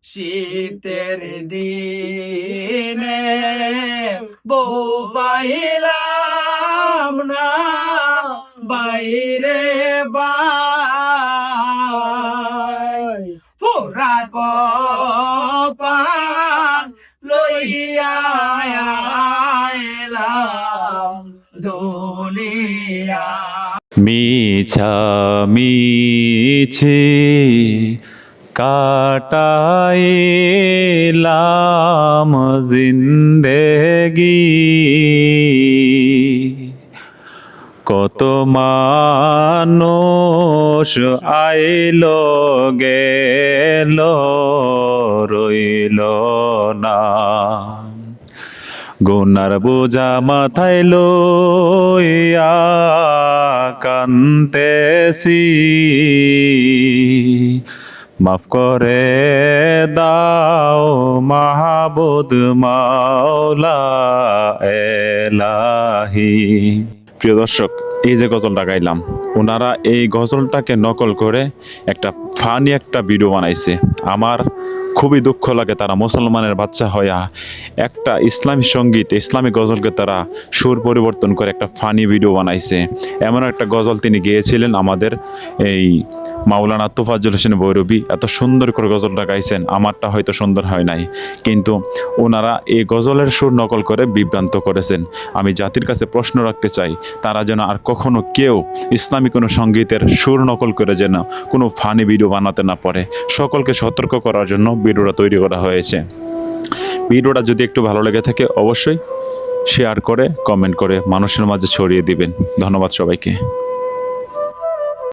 শীতের দিনে বউ পাইলাম না বাইরে বাই পুরা কপাল লইয়া আইলাম দুনিয়া। মিছা মিছি কাটাইলাম জিন্দেগি, কত মানুষ আইল গেল রইল না, গুনার বোঝা মাথায় লইয়া কান্তেছি, মাফ করে দাও মাহবুদ মাওলা এলাহি। প্রিয় দর্শক, এই যে গজলটা গাইলাম, ওনারা এই গজলটাকে নকল করে একটা ফানি একটা ভিডিও বানাইছে। আমার খুবই দুঃখ লাগে, তারা মুসলমানের বাচ্চা হইয়া একটা ইসলামী সঙ্গীত, ইসলামী গজলকে তারা সুর পরিবর্তন করে একটা ফানি ভিডিও বানাইছে। এমন একটা গজল তিনি গেয়েছিলেন আমাদের এই মাওলানা তোফাজ্জল হোসেন ভৈরবী, এত সুন্দর করে গজলটা গাইছেন। আমারটা হয়তো সুন্দর হয় নাই, কিন্তু ওনারা এই গজলের সুর নকল করে বিভ্রান্ত করেছেন। আমি জাতির কাছে প্রশ্ন রাখতে চাই, তারা যেন আর কখনো কেউ ইসলামী কোনো সঙ্গীতের সুর নকল করে যেন কোনো ফানি ভিডিও বানাতে না পারে। সকলকে সতর্ক করার জন্য ভিডিওটা তৈরি করা হয়েছে। ভিডিওটা যদি একটু ভালো লেগে থাকে অবশ্যই শেয়ার করে কমেন্ট করে মানুষের মাঝে ছড়িয়ে দিবেন। ধন্যবাদ সবাইকে।